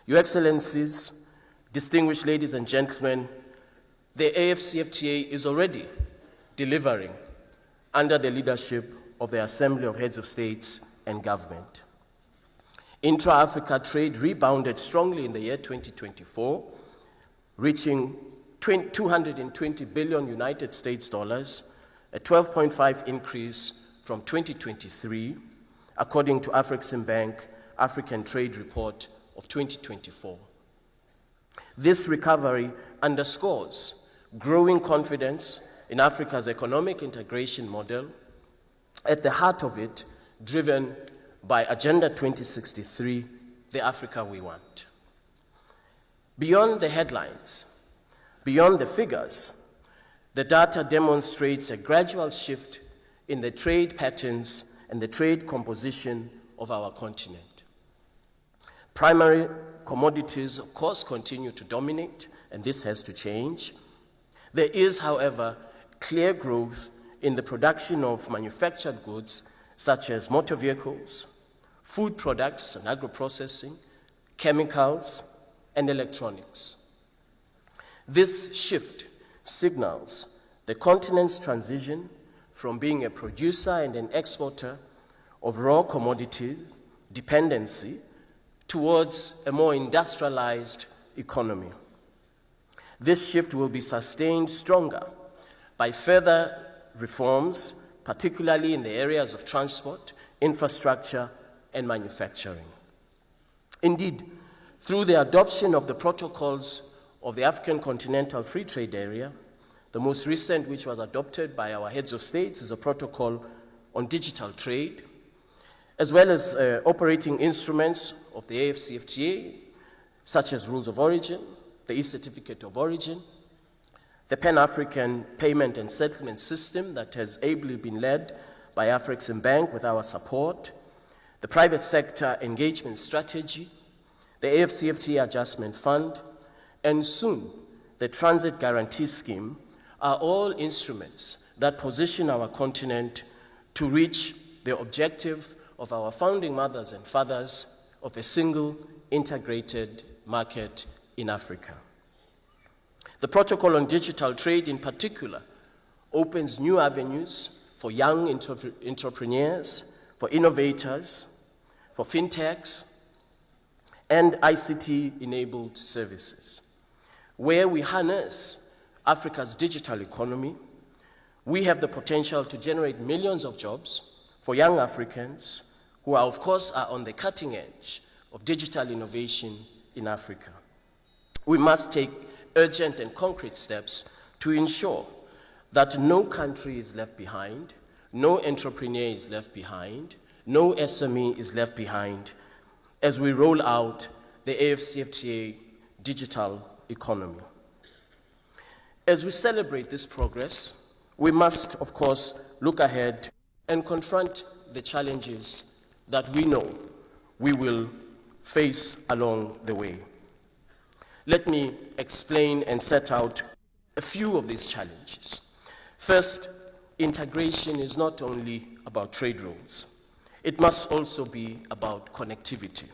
Your Excellencies, distinguished ladies and gentlemen, the AFCFTA is already delivering under the leadership of the Assembly of Heads of States and Government. Intra-Africa trade rebounded strongly in the year 2024, reaching 220 billion United States dollars, a 12.5 increase from 2023, according to Afreximbank African Trade Report of 2024. This recovery underscores growing confidence in Africa's economic integration model, at the heart of it driven by Agenda 2063, the Africa we want. Beyond the headlines, beyond the figures, the data demonstrates a gradual shift in the trade patterns and the trade composition of our continent. Primary commodities, of course, continue to dominate, and this has to change. There is, however, clear growth in the production of manufactured goods such as motor vehicles, food products and agro-processing, chemicals, and electronics. This shift signals the continent's transition from being a producer and an exporter of raw commodity dependency towards a more industrialized economy. This shift will be sustained stronger by further reforms, particularly in the areas of transport, infrastructure, and manufacturing. Indeed, through the adoption of the protocols of the African Continental Free Trade Area, the most recent, which was adopted by our heads of states, is a protocol on digital trade, as well as operating instruments of the AFCFTA, such as rules of origin, the e-certificate of origin, the Pan-African payment and settlement system that has ably been led by Afreximbank with our support, the private sector engagement strategy, the AFCFTA adjustment fund, and soon the transit guarantee scheme are all instruments that position our continent to reach the objective of our founding mothers and fathers of a single integrated market in Africa. The protocol on digital trade in particular opens new avenues for young entrepreneurs, for innovators, for fintechs, and ICT-enabled services. Where we harness Africa's digital economy, we have the potential to generate millions of jobs for young Africans who are, of course, on the cutting edge of digital innovation in Africa. We must take urgent and concrete steps to ensure that no country is left behind, no entrepreneur is left behind, no SME is left behind as we roll out the AFCFTA digital economy. As we celebrate this progress, we must, of course, look ahead and confront the challenges that we know we will face along the way. Let me explain and set out a few of these challenges. First, integration is not only about trade rules. It must also be about connectivity.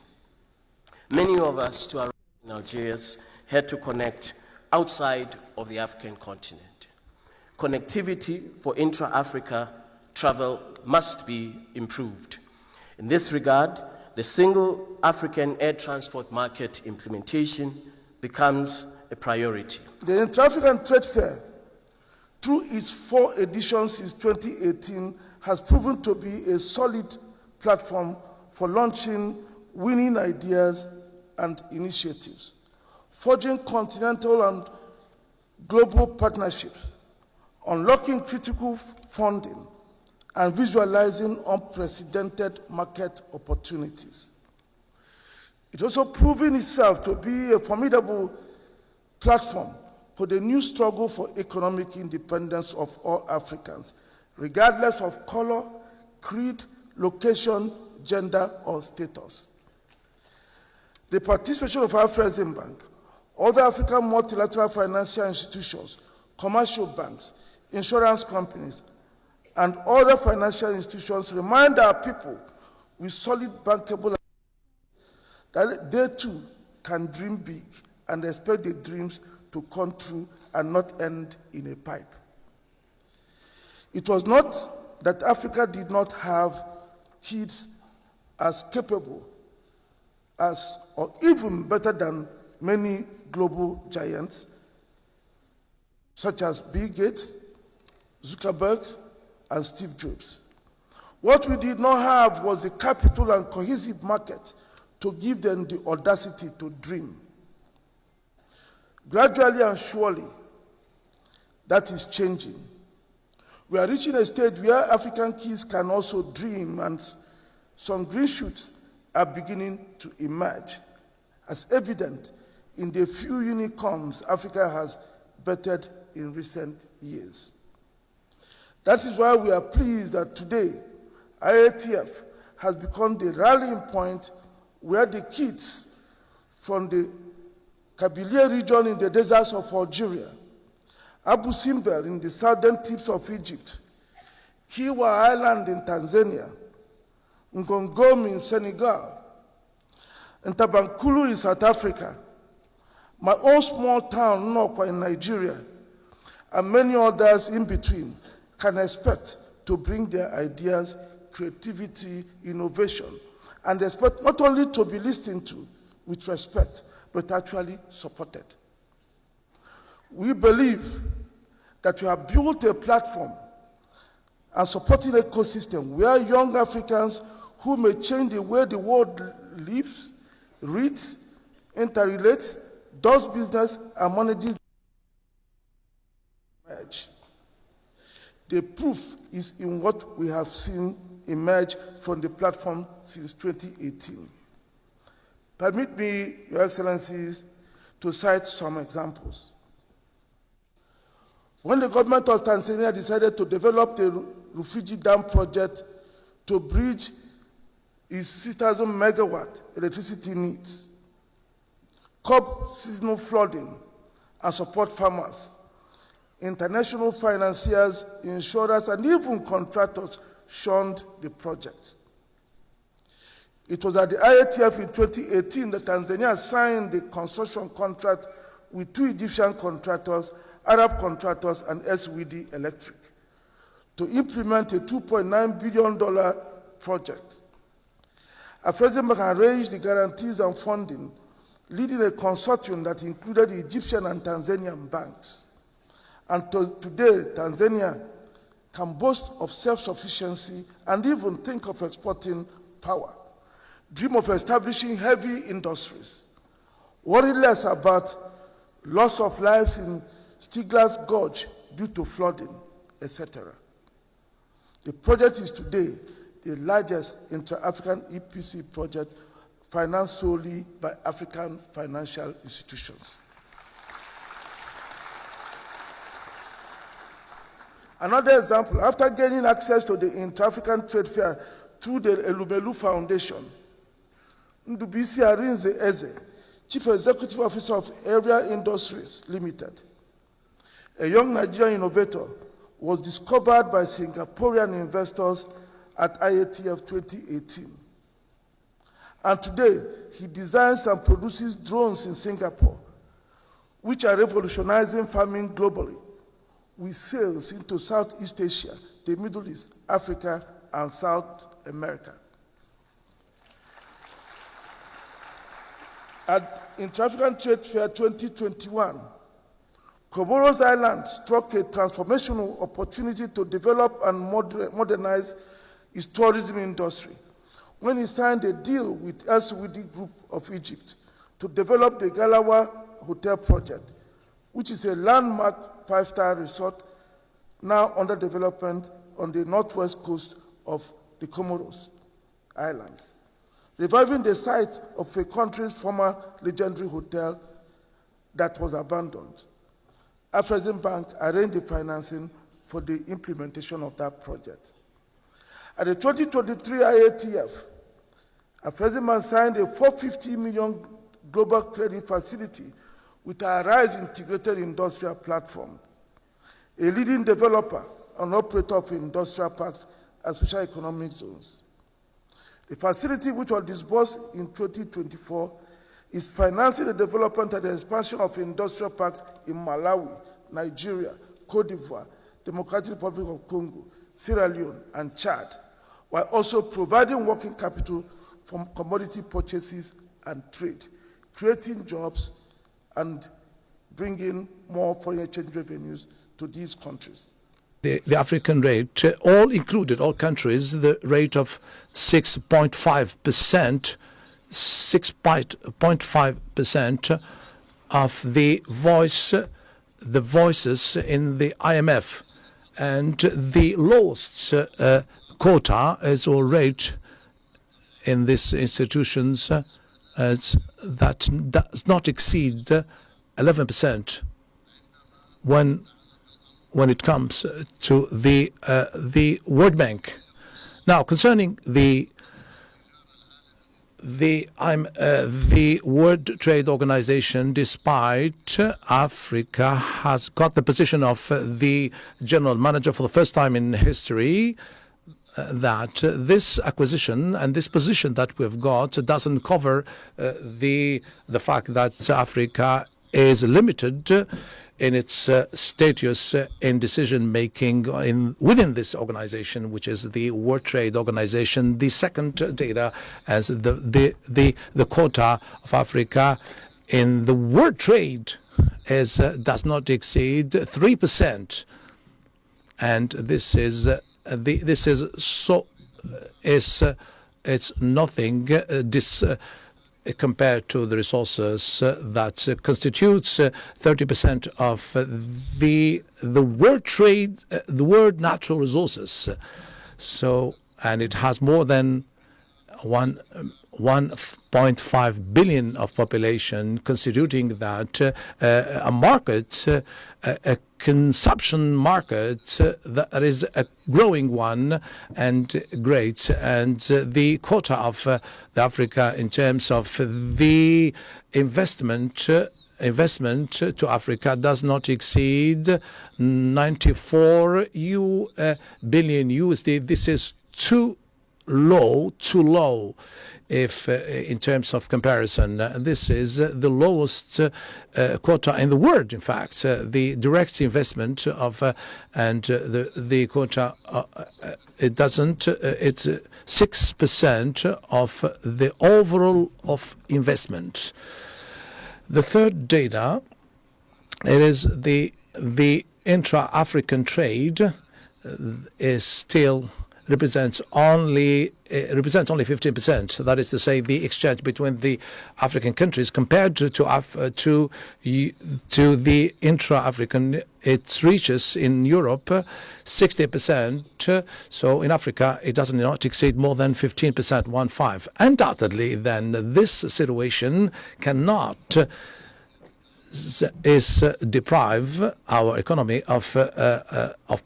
Many of us to arrive in Algiers had to connect outside of the African continent. Connectivity for intra-Africa travel must be improved. In this regard, the single African air transport market implementation becomes a priority. The Intra-African Trade Fair, through its 4 editions since 2018, has proven to be a solid platform for launching winning ideas and initiatives, forging continental and global partnerships, unlocking critical funding, and visualizing unprecedented market opportunities. It's also proven itself to be a formidable platform for the new struggle for economic independence of all Africans, regardless of color, creed, location, gender, or status. The participation of Afreximbank, other African multilateral financial institutions, commercial banks, insurance companies, and other financial institutions remind our people with solid bankable that they too can dream big and expect the dreams to come true and not end in a pipe. It was not that Africa did not have kids as capable as, or even better than, many global giants, such as Bill Gates, Zuckerberg, and Steve Jobs. What we did not have was the capital and cohesive market to give them the audacity to dream. Gradually and surely, that is changing. We are reaching a stage where African kids can also dream, and some green shoots are beginning to emerge, as evident in the few unicorns Africa has bettered in recent years. That is why we are pleased that today, IATF has become the rallying point where the kids from the Kabylie region in the deserts of Algeria, Abu Simbel in the southern tips of Egypt, Kiwa Island in Tanzania, Ngongom in Senegal, and Tabankulu in South Africa, my own small town, Nokwa in Nigeria, and many others in between can expect to bring their ideas, creativity, innovation, and expect not only to be listened to with respect, but actually supported. We believe that we have built a platform and supporting ecosystem where young Africans who may change the way the world lives, reads, interrelates, does business, and manages. The proof is in what we have seen emerge from the platform since 2018. Permit me, Your Excellencies, to cite some examples. When the government of Tanzania decided to develop the Rufiji Dam project to bridge its 6,000 megawatt electricity needs, curb seasonal flooding, and support farmers, international financiers, insurers, and even contractors shunned the project. It was at the IATF in 2018 that Tanzania signed the construction contract with 2 Egyptian contractors, Arab contractors, and SWD Electric, to implement a $2.9 billion project. Afresibank arranged the guarantees and funding, leading a consortium that included the Egyptian and Tanzanian banks. And today, Tanzania can boast of self-sufficiency and even think of exporting power, dream of establishing heavy industries, worry less about loss of lives in Stigler's Gorge due to flooding, etc. The project is today the largest intra-African EPC project financed solely by African financial institutions. Another example, after gaining access to the Intra-African Trade Fair through the Elumelu Foundation, Ndubisi Arinze Eze, Chief Executive Officer of Area Industries Limited, a young Nigerian innovator, was discovered by Singaporean investors at IATF 2018. And today, he designs and produces drones in Singapore, which are revolutionizing farming globally, with sales into Southeast Asia, the Middle East, Africa, and South America. At Intra-African Trade Fair 2021, Comoros Island struck a transformational opportunity to develop and modernize its tourism industry when it signed a deal with SWD Group of Egypt to develop the Galawa Hotel project, which is a landmark 5-star resort now under development on the northwest coast of the Comoros Islands, reviving the site of a country's former legendary hotel that was abandoned. Afresibank arranged the financing for the implementation of that project. At the 2023 IATF, Afresibank signed a $450 million global credit facility with our RISE integrated industrial platform, a leading developer and operator of industrial parks and special economic zones. The facility, which was disbursed in 2024, is financing the development and the expansion of industrial parks in Malawi, Nigeria, Cote d'Ivoire, Democratic Republic of Congo, Sierra Leone, and Chad, while also providing working capital from commodity purchases and trade, creating jobs and bringing more foreign exchange revenues to these countries. The African rate, all included, all countries, the rate of 6.5%, 6.5% of the voices in the IMF, and the lowest quota is or rate in these institutions that does not exceed 11% when it comes to the World Bank. Now, concerning the World Trade Organization, despite Africa has got the position of the general manager for the first time in history, that this acquisition and this position that we've got doesn't cover the fact that Africa is limited in its status in decision making within this organization, which is the World Trade Organization. The second data as the quota of Africa in the world trade does not exceed 3%, and it's nothing compared to the resources that constitutes 30% of the world trade, the world natural resources. So, and it has more than 1.5 billion of population, constituting that a market, a consumption market that is a growing one and great. And the quota of Africa in terms of the investment to Africa does not exceed 94 billion USD. This is too low if in terms of comparison. This is the lowest quota in the world. In fact, the direct investment of and the quota it's 6% of the overall of investment. The third data, it is the intra-African trade is still represents only 15%. That is to say, the exchange between the African countries compared to the intra-African, it reaches in Europe 60%. So in Africa, it does not exceed more than 15%, 1.5. Undoubtedly, then this situation cannot deprive our economy of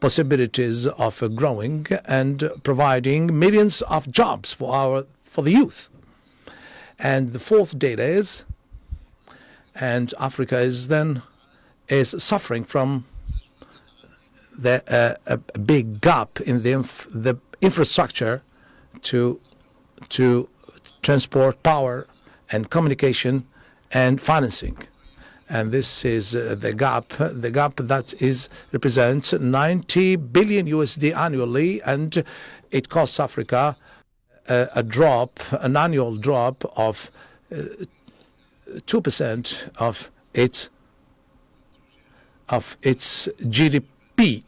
possibilities of growing and providing millions of jobs for the youth. And the fourth data is, and Africa is suffering from a big gap in the infrastructure to transport, power, and communication and financing. And this is the gap that represents 90 billion USD annually, and it costs Africa an annual drop of 2% of its GDP.